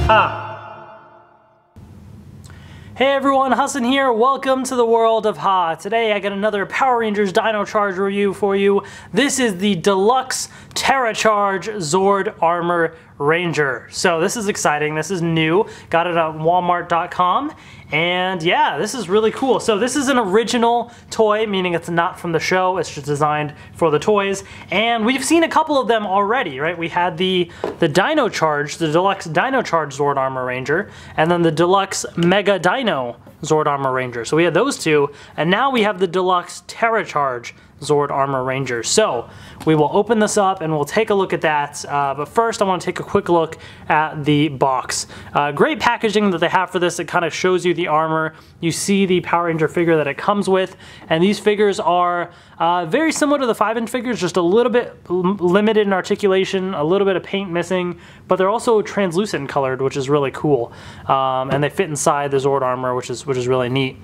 Ha! Hey everyone, Hassan here. Welcome to the world of Ha. Today I got another Power Rangers Dino Charge review for you. This is the Deluxe Terra Charge Zord Armor Ranger. So this is exciting. This is new. Got it at walmart.com. And yeah, this is really cool. So this is an original toy, meaning it's not from the show. It's just designed for the toys. And we've seen a couple of them already, right? We had the Dino Charge, the Deluxe Dino Charge Zord Armor Ranger, and then the Deluxe Mega Dino Zord Armor Ranger. So we had those two, and now we have the Deluxe Terra Charge Zord Armor Ranger. So we will open this up and we'll take a look at that. But first I want to take a quick look at the box. Great packaging that they have for this. It kind of shows you the armor. You see the Power Ranger figure that it comes with, and these figures are very similar to the 5-inch figures, just a little bit limited in articulation, a little bit of paint missing, but they're also translucent colored, which is really cool. And they fit inside the Zord armor, which is really neat.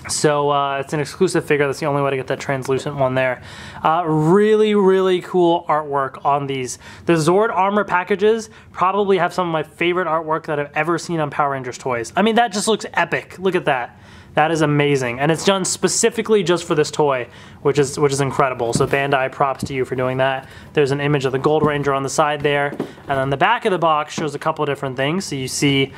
So it's an exclusive figure. That's the only way to get that translucent one there. Really cool artwork on these. The Zord Armor packages probably have some of my favorite artwork that I've ever seen on Power Rangers toys. I mean, that just looks epic. Look at that. That is amazing. And it's done specifically just for this toy, which is incredible. So Bandai, props to you for doing that. There's an image of the Gold Ranger on the side there. And then the back of the box shows a couple of different things. So you see,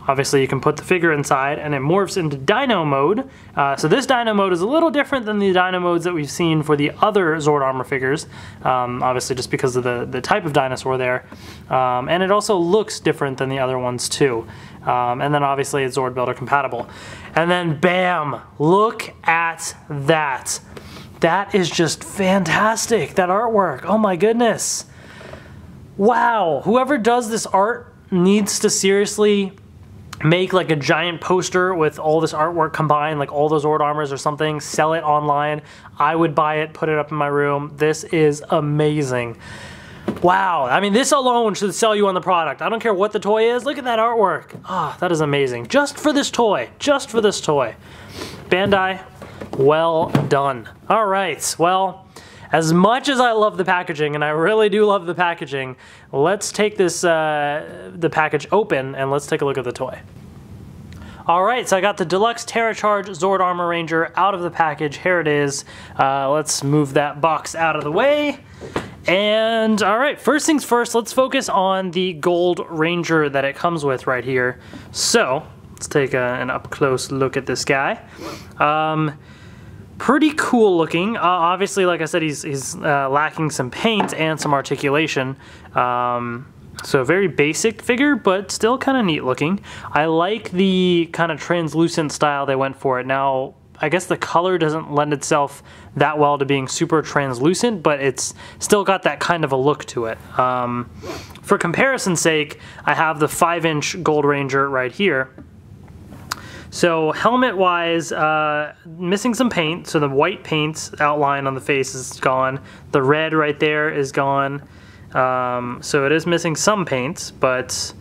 obviously you can put the figure inside and it morphs into Dino Mode. So this Dino Mode is a little different than the Dino Modes that we've seen for the other Zord Armor figures, obviously just because of the type of dinosaur there. And it also looks different than the other ones too. And then obviously it's ZordBuilder compatible. And then bam, look at that. That is just fantastic, that artwork. Oh my goodness. Wow, whoever does this art needs to seriously make like a giant poster with all this artwork combined, like all those Zord armors or something, sell it online. I would buy it, put it up in my room. This is amazing. Wow, I mean, this alone should sell you on the product. I don't care what the toy is. Look at that artwork. Ah, that is amazing. Just for this toy. Just for this toy. Bandai, well done. All right, well, as much as I love the packaging, and I really do love the packaging, let's take this the package open and let's take a look at the toy. Alright, so I got the Deluxe Terra Charge Zord Armor Ranger out of the package. Here it is. Let's move that box out of the way. And alright, first things first, let's focus on the Gold Ranger that it comes with right here. So, let's take an up-close look at this guy. Pretty cool looking. Obviously, like I said, he's lacking some paint and some articulation. So a very basic figure, but still kind of neat looking. I like the kind of translucent style they went for it. Now, I guess the color doesn't lend itself that well to being super translucent, but it's still got that kind of a look to it. For comparison's sake, I have the 5-inch Gold Ranger right here. So helmet-wise, missing some paint. So the white paint outline on the face is gone. The red right there is gone. So it is missing some paint, but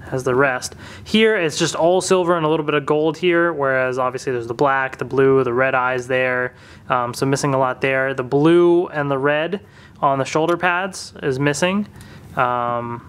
has the rest. Here it's just all silver and a little bit of gold here, whereas obviously there's the black, the blue, the red eyes there. So missing a lot there. The blue and the red on the shoulder pads is missing. And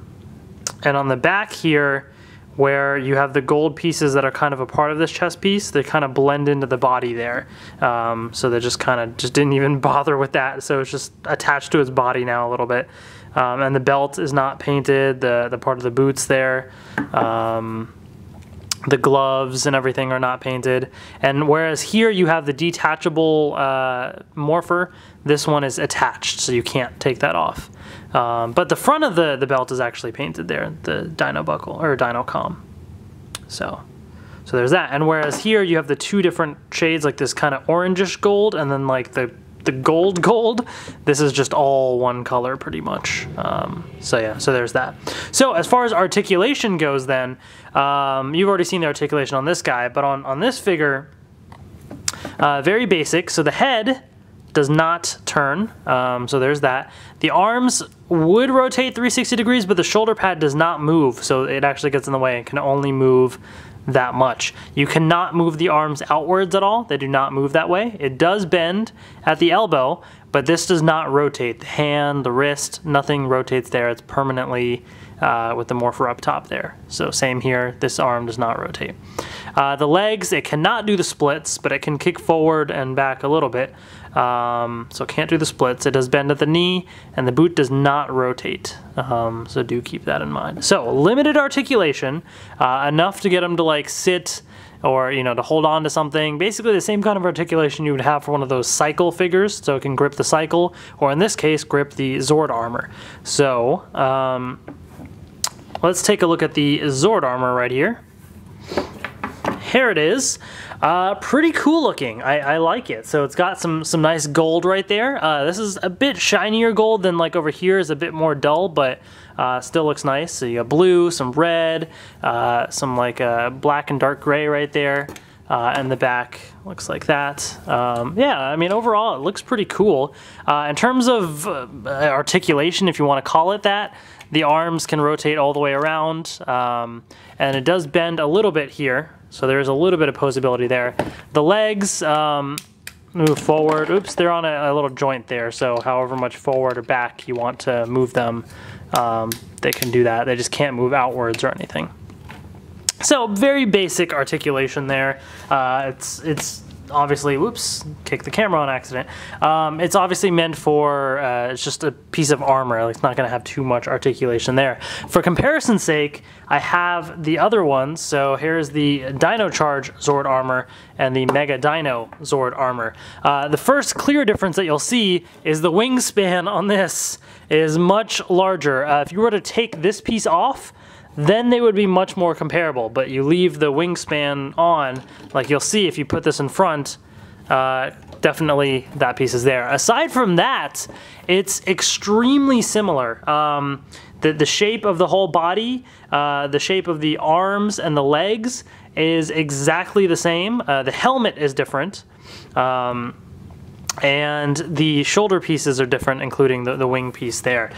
on the back here, where you have the gold pieces that are kind of a part of this chest piece, they kind of blend into the body there. So they just kind of didn't even bother with that. So it's just attached to his body now a little bit. And the belt is not painted, the part of the boots there. The gloves and everything are not painted. And whereas here you have the detachable morpher, this one is attached, so you can't take that off. But the front of the belt is actually painted there, the Dino buckle, or Dino comm. So there's that. And whereas here you have the two different shades, like this kind of orangish gold, and then like the gold, this is just all one color pretty much. So yeah, so there's that. So as far as articulation goes then, you've already seen the articulation on this guy, but on this figure, very basic. So the head does not turn, so there's that. The arms would rotate 360 degrees, but the shoulder pad does not move, so it actually gets in the way. It can only move that much. You cannot move the arms outwards at all. They do not move that way. It does bend at the elbow, but this does not rotate. The hand, the wrist, nothing rotates there. It's permanently with the morpher up top there. So same here, this arm does not rotate. The legs, it cannot do the splits, but it can kick forward and back a little bit. So it can't do the splits. It does bend at the knee, and the boot does not rotate. So do keep that in mind. So limited articulation, enough to get them to like sit or, you know, to hold on to something. Basically the same kind of articulation you would have for one of those cycle figures, so it can grip the cycle, or in this case, grip the Zord Armor. So let's take a look at the Zord Armor right here. Here it is. Pretty cool looking. I like it. So it's got some nice gold right there. This is a bit shinier gold than like over here is a bit more dull, but still looks nice. So you got blue, some red, some like black and dark gray right there. And the back looks like that. Yeah, I mean, overall it looks pretty cool. In terms of articulation, if you want to call it that, the arms can rotate all the way around, and it does bend a little bit here, so there's a little bit of posability there. The legs move forward. Oops, they're on a little joint there, so however much forward or back you want to move them, they can do that. They just can't move outwards or anything. So very basic articulation there. It's obviously, whoops, kicked the camera on accident. It's obviously meant for, it's just a piece of armor. It's not gonna have too much articulation there. For comparison's sake, I have the other ones. So here's the Dino Charge Zord Armor and the Mega Dino Zord Armor. The first clear difference that you'll see is the wingspan on this is much larger. If you were to take this piece off, then they would be much more comparable, but you leave the wingspan on, like you'll see if you put this in front, definitely that piece is there. Aside from that, it's extremely similar. The shape of the whole body, the shape of the arms and the legs is exactly the same. The helmet is different. And the shoulder pieces are different, including the wing piece there.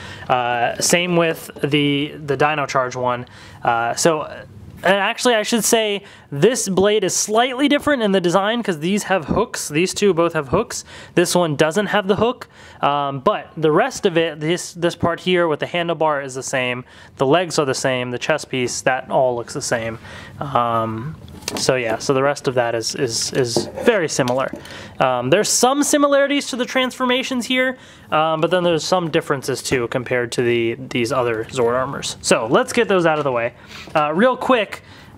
Same with the Dino Charge one. And actually, I should say this blade is slightly different in the design because these have hooks. These two both have hooks. This one doesn't have the hook, but the rest of it, this part here with the handlebar is the same. The legs are the same. The chest piece, that all looks the same. So yeah, so the rest of that is very similar. There's some similarities to the transformations here, but then there's some differences too compared to these other Zord Armors. So let's get those out of the way. Real quick,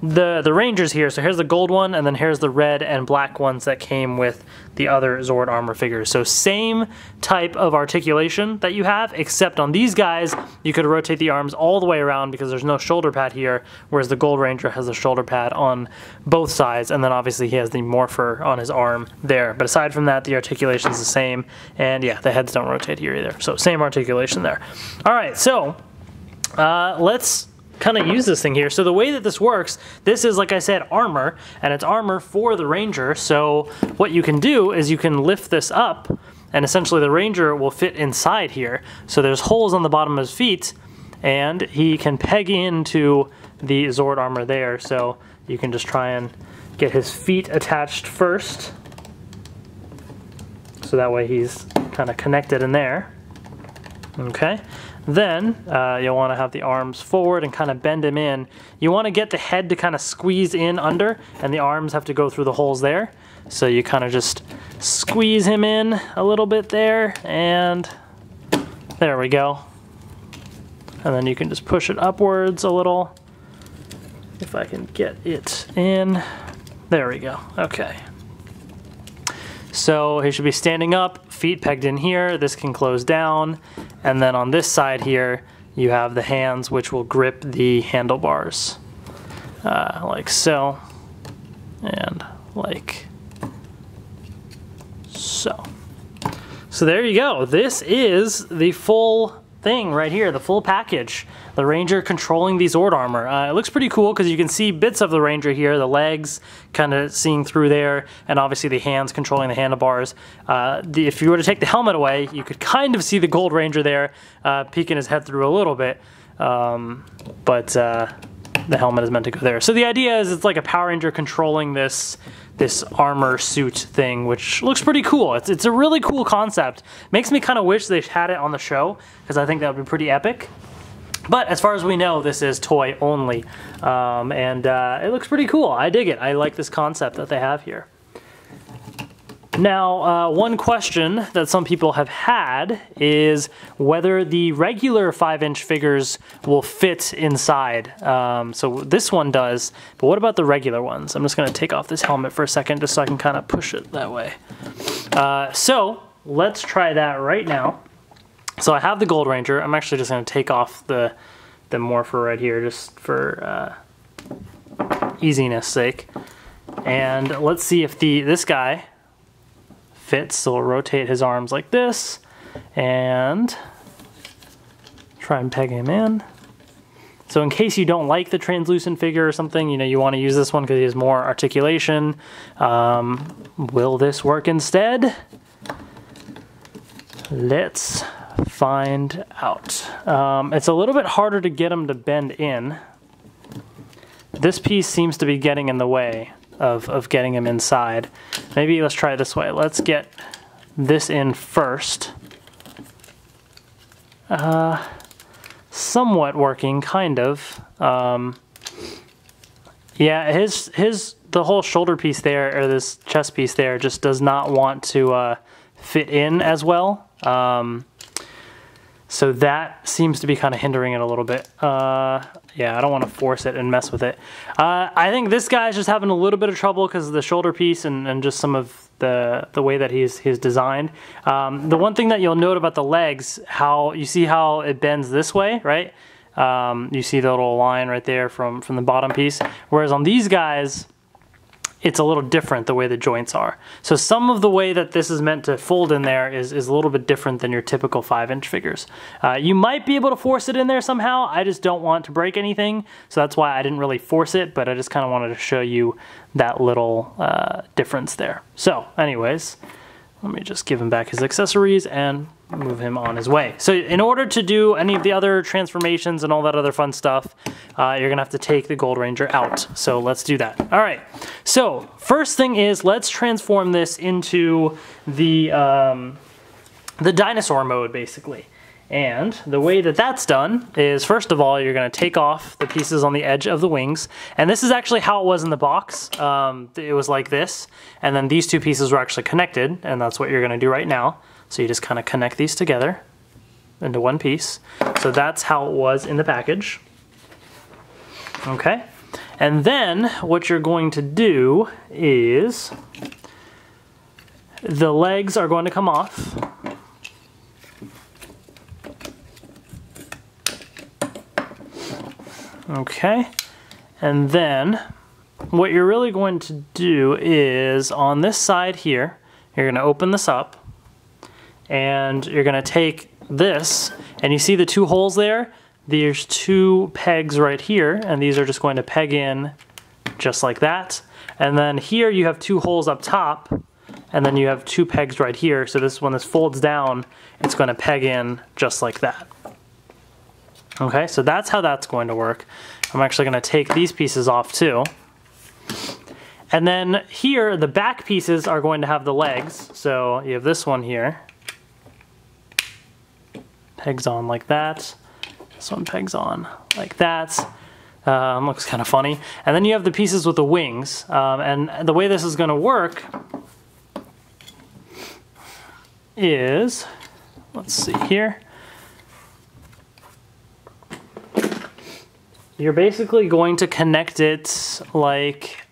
the Rangers here, so here's the gold one, and then here's the red and black ones that came with the other Zord Armor figures. So same type of articulation that you have, except on these guys, you could rotate the arms all the way around because there's no shoulder pad here, whereas the Gold Ranger has a shoulder pad on both sides, and then obviously he has the morpher on his arm there. But aside from that, the articulation is the same, and yeah, the heads don't rotate here either. So same articulation there. All right, so let's kind of use this thing here. So the way that this works, this is, like I said, armor, and it's armor for the Ranger. So what you can do is you can lift this up, and essentially the Ranger will fit inside here. So there's holes on the bottom of his feet, and he can peg into the Zord Armor there. So you can just try and get his feet attached first, so that way he's kind of connected in there. Okay. Then you'll want to have the arms forward and kind of bend him in. You want to get the head to kind of squeeze in under, and the arms have to go through the holes there. So you kind of just squeeze him in a little bit there, and there we go. And then you can just push it upwards a little. If I can get it in. There we go. Okay. So he should be standing up, feet pegged in here. This can close down. And then on this side here, you have the hands which will grip the handlebars. Like so. And like so. So there you go. This is the full thing right here, the full package. The Ranger controlling the Zord Armor. It looks pretty cool because you can see bits of the Ranger here, the legs kind of seeing through there, and obviously the hands controlling the handlebars. If you were to take the helmet away, you could kind of see the Gold Ranger there, peeking his head through a little bit. the helmet is meant to go there. So the idea is it's like a Power Ranger controlling this armor suit thing, which looks pretty cool. It's a really cool concept. Makes me kind of wish they had it on the show, because I think that would be pretty epic. But as far as we know, this is toy only, and it looks pretty cool. I dig it. I like this concept that they have here. Now, one question that some people have had is whether the regular 5-inch figures will fit inside. So this one does, but what about the regular ones? I'm just going to take off this helmet for a second just so I can kind of push it that way. So let's try that right now. So I have the Gold Ranger. I'm actually just going to take off the morpher right here just for easiness sake. And let's see if this guy fits. So we'll rotate his arms like this and try and peg him in. So in case you don't like the translucent figure or something, you know, you want to use this one because he has more articulation. Will this work instead? Let's find out. It's a little bit harder to get him to bend in. This piece seems to be getting in the way of getting him inside. Maybe let's try it this way. Let's get this in first. Somewhat working, kind of. Yeah, the whole shoulder piece there, or this chest piece there, just does not want to fit in as well. So that seems to be kind of hindering it a little bit. Yeah, I don't want to force it and mess with it. I think this guy's just having a little bit of trouble because of the shoulder piece and just some of the way that he's designed. The one thing that you'll note about the legs, you see how it bends this way, right? You see the little line right there from the bottom piece. Whereas on these guys, it's a little different the way the joints are. So some of the way that this is meant to fold in there is a little bit different than your typical 5-inch figures. You might be able to force it in there somehow. I just don't want to break anything, so that's why I didn't really force it, but I just kind of wanted to show you that little difference there. So anyways, let me just give him back his accessories and move him on his way. So in order to do any of the other transformations and all that other fun stuff, you're gonna have to take the Gold Ranger out. So let's do that. All right, so first thing is let's transform this into the Dinosaur Mode, basically. And the way that that's done is, first of all, you're gonna take off the pieces on the edge of the wings. And this is actually how it was in the box. It was like this, and then these two pieces were actually connected, and that's what you're gonna do right now. So you just kind of connect these together into one piece. So that's how it was in the package. Okay, and then what you're going to do is the legs are going to come off. Okay, and then what you're really going to do is on this side here, you're going to open this up. And you're going to take this, and you see the two holes there? There's two pegs right here, and these are just going to peg in just like that. And then here you have two holes up top, and then you have two pegs right here. So when this folds down, it's going to peg in just like that. Okay, so that's how that's going to work. I'm actually going to take these pieces off too. And then here, the back pieces are going to have the legs. So you have this one here. Pegs on like that. This one pegs on like that. Looks kind of funny. And then you have the pieces with the wings. And the way this is going to work is, let's see here. You're basically going to connect it like,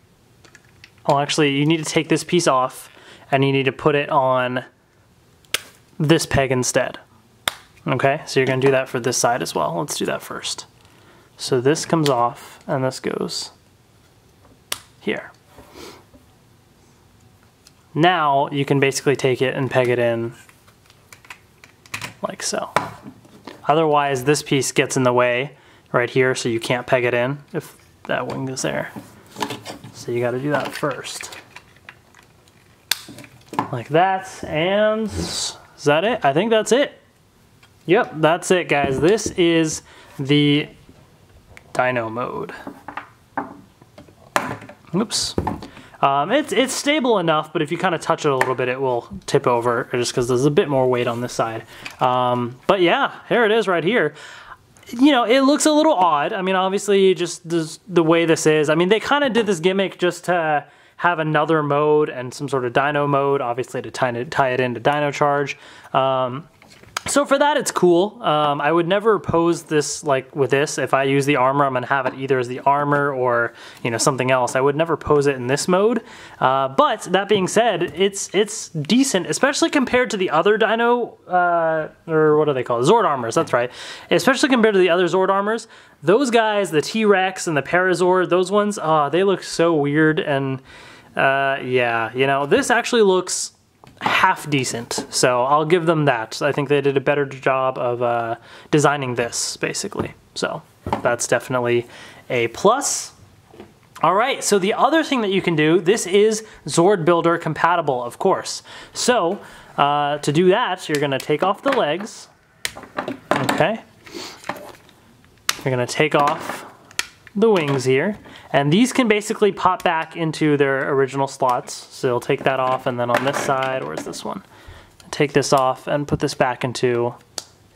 well, actually, you need to take this piece off and you need to put it on this peg instead. Okay, so you're going to do that for this side as well. Let's do that first. So this comes off and this goes here. Now you can basically take it and peg it in like so. Otherwise, this piece gets in the way right here, so you can't peg it in if that wing is there. So you got to do that first. Like that, and is that it? I think that's it. Yep, that's it, guys. This is the Dino Mode. Oops. It's stable enough, but if you kind of touch it a little bit, it will tip over just because there's a bit more weight on this side. But yeah, here it is right here. You know, it looks a little odd. I mean, obviously, just the way this is. I mean, they kind of did this gimmick just to have another mode and some sort of Dino Mode, obviously to tie it into Dino Charge. So for that, it's cool. I would never pose this like with this. If I use the armor, I'm gonna have it either as the armor or, you know, something else. I would never pose it in this mode. But that being said, it's decent, especially compared to the other Dino, or what are they called? Zord Armors, that's right. Especially compared to the other Zord Armors. Those guys, the T-Rex and the Megazord, those ones, they look so weird. And yeah, you know, this actually looks half decent, so I'll give them that. I think they did a better job of designing this, basically. So that's definitely a plus. All right, so the other thing that you can do, this is ZordBuilder compatible, of course. So to do that, you're gonna take off the legs, okay? You're gonna take off the wings here, and these can basically pop back into their original slots. So you'll take that off, and then on this side, where's this one? Take this off and put this back into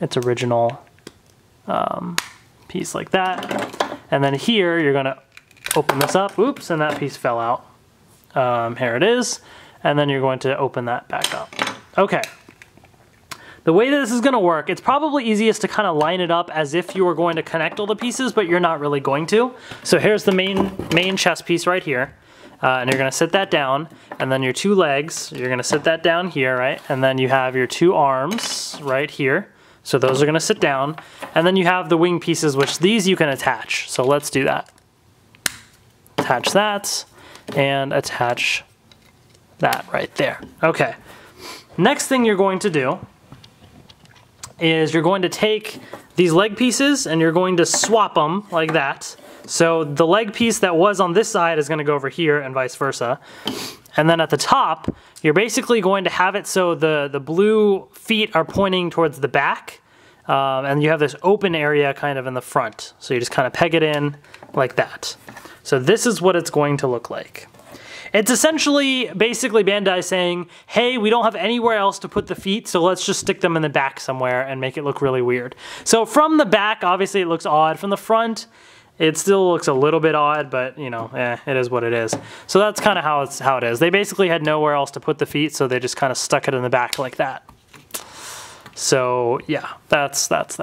its original piece like that. And then here, you're gonna open this up, oops, and that piece fell out. Here it is, and then you're going to open that back up. Okay. The way that this is gonna work, it's probably easiest to kind of line it up as if you were going to connect all the pieces, but you're not really going to. So here's the main chest piece right here. And you're gonna sit that down, and then your two legs, you're gonna sit that down here, right? And then you have your two arms right here. So those are gonna sit down. And then you have the wing pieces, which these you can attach. So let's do that. Attach that, and attach that right there. Okay. Next thing you're going to do is you're going to take these leg pieces and you're going to swap them like that. So the leg piece that was on this side is going to go over here and vice versa. And then at the top, you're basically going to have it so the blue feet are pointing towards the back, and you have this open area kind of in the front. So you just kind of peg it in like that. So this is what it's going to look like. It's essentially, basically Bandai saying, hey, we don't have anywhere else to put the feet, so let's just stick them in the back somewhere and make it look really weird. So from the back, obviously it looks odd. From the front, it still looks a little bit odd, but you know, it is what it is. So that's kind of how it is. They basically had nowhere else to put the feet, so they just kind of stuck it in the back like that. So yeah, that's that.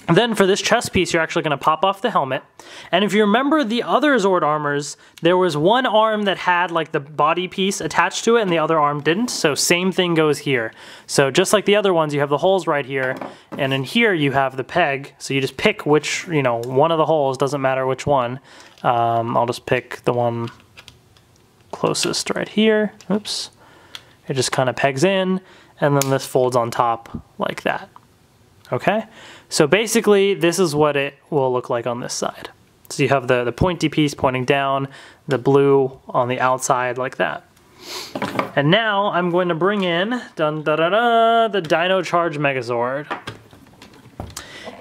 And then for this chest piece, you're actually going to pop off the helmet. And if you remember the other Zord Armors, there was one arm that had like the body piece attached to it and the other arm didn't. So same thing goes here. So just like the other ones, you have the holes right here. And in here you have the peg. So you just pick which, you know, one of the holes, doesn't matter which one. I'll just pick the one closest right here. Oops. It just kind of pegs in, and then this folds on top like that. Okay? So basically, this is what it will look like on this side. So you have the pointy piece pointing down, the blue on the outside like that. And now I'm going to bring in the Dino Charge Megazord.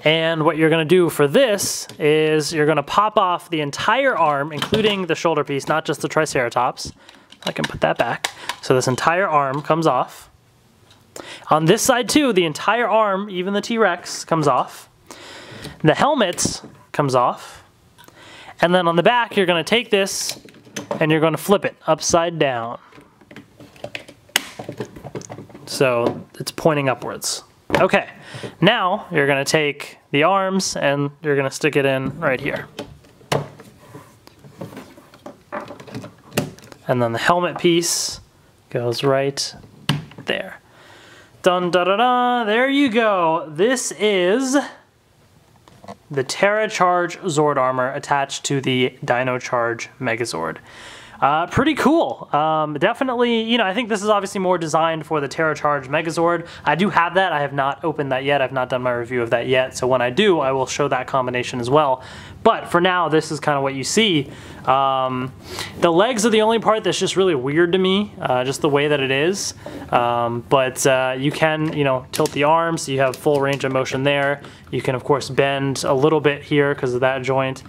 And what you're going to do for this is you're going to pop off the entire arm, including the shoulder piece, not just the Triceratops. I can put that back. So this entire arm comes off. On this side too, the entire arm, even the T-Rex, comes off. The helmet comes off. And then on the back, you're going to take this and you're going to flip it upside down. So it's pointing upwards. Okay, now you're going to take the arms and you're going to stick it in right here. And then the helmet piece goes right there. Dun da da da, there you go. This is the Terra Charge Zord Armor attached to the Dino Charge Megazord. pretty cool. Definitely, you know, I think this is obviously more designed for the Terra Charge Megazord. I do have that. I have not opened that yet. I've not done my review of that yet. So when I do, I will show that combination as well. But for now, this is kind of what you see. The legs are the only part that's just really weird to me, just the way that it is. But you can, you know, tilt the arms. So you have full range of motion there. You can, of course, bend a little bit here because of that joint.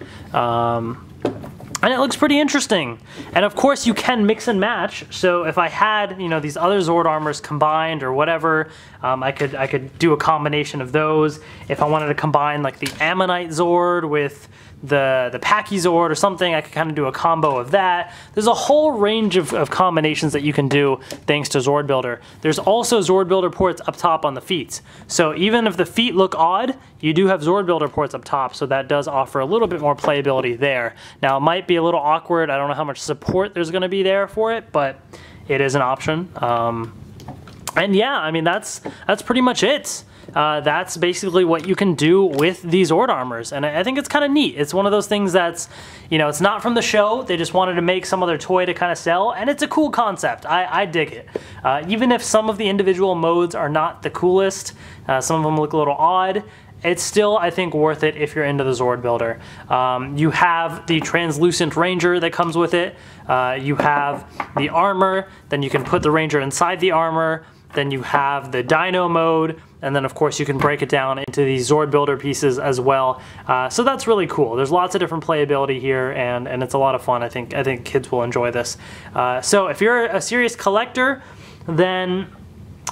And it looks pretty interesting. And of course you can mix and match. So if I had, you know, these other Zord Armors combined or whatever, I could do a combination of those. If I wanted to combine like the Ammonite Zord with the Pachysord or something, I could kind of do a combo of that. There's a whole range of combinations that you can do thanks to ZordBuilder. There's also ZordBuilder ports up top on the feet. So even if the feet look odd, you do have ZordBuilder ports up top, so that does offer a little bit more playability there. Now it might be a little awkward, I don't know how much support there's going to be there for it, but it is an option. And yeah, I mean that's pretty much it. That's basically what you can do with these Zord Armors, and I think it's kind of neat. It's one of those things that's, you know, it's not from the show. They just wanted to make some other toy to kind of sell, and it's a cool concept. I dig it. Even if some of the individual modes are not the coolest, some of them look a little odd, it's still, I think, worth it if you're into the ZordBuilder. You have the translucent Ranger that comes with it. You have the armor, then you can put the Ranger inside the armor. Then you have the Dino Mode, and then of course you can break it down into these ZordBuilder pieces as well. So that's really cool. There's lots of different playability here, and it's a lot of fun. I think kids will enjoy this. So if you're a serious collector, then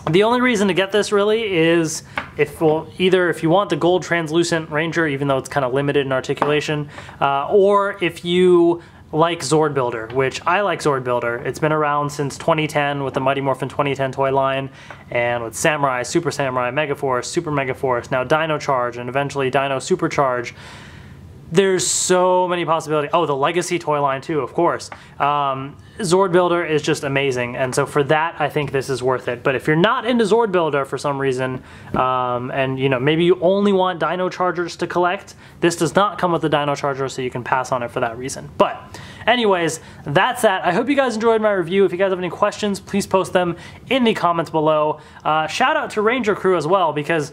the only reason to get this really is either if you want the gold translucent Ranger, even though it's kind of limited in articulation, or if you like ZordBuilder, which I like ZordBuilder. It's been around since 2010 with the Mighty Morphin 2010 toy line, and with Samurai, Super Samurai, Megaforce, Super Megaforce, now Dino Charge, and eventually Dino Supercharge. There's so many possibilities. Oh, the Legacy toy line too, of course. ZordBuilder is just amazing, and so for that, I think this is worth it. But if you're not into ZordBuilder for some reason, and you know, maybe you only want Dino Chargers to collect, this does not come with the Dino Charger, so you can pass on it for that reason. But anyways, that's that. I hope you guys enjoyed my review. If you guys have any questions, please post them in the comments below. Shout out to Ranger Crew as well, because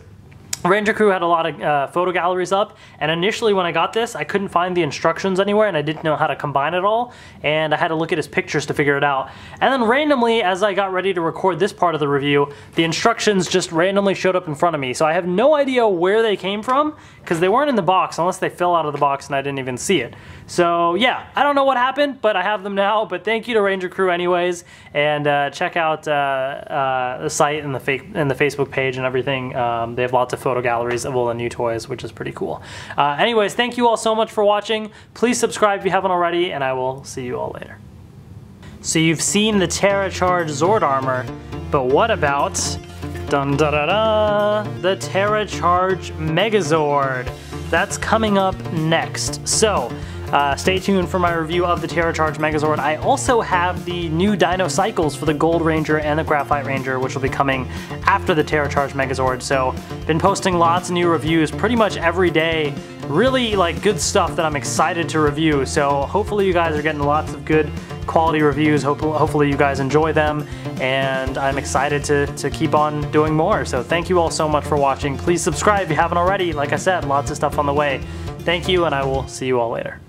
Ranger Crew had a lot of photo galleries up, and initially when I got this, I couldn't find the instructions anywhere, and I didn't know how to combine it all, and I had to look at his pictures to figure it out. And then randomly, as I got ready to record this part of the review, the instructions just randomly showed up in front of me, so I have no idea where they came from, because they weren't in the box, unless they fell out of the box and I didn't even see it. So yeah, I don't know what happened, but I have them now. But thank you to Ranger Crew anyways, and check out the site and the Facebook page and everything. They have lots of photo galleries of all the new toys, which is pretty cool. Anyways, thank you all so much for watching. Please subscribe if you haven't already, and I will see you all later. So you've seen the Terra Charge Zord Armor, but what about dun da da da, the Terra Charge Megazord? That's coming up next. So stay tuned for my review of the Terra Charge Megazord. I also have the new Dino Cycles for the Gold Ranger and the Graphite Ranger, which will be coming after the Terra Charge Megazord. So been posting lots of new reviews pretty much every day. Really like good stuff that I'm excited to review. So hopefully you guys are getting lots of good quality reviews. Hopefully you guys enjoy them, and I'm excited to keep on doing more. So thank you all so much for watching. Please subscribe if you haven't already. Like I said, lots of stuff on the way. Thank you, and I will see you all later.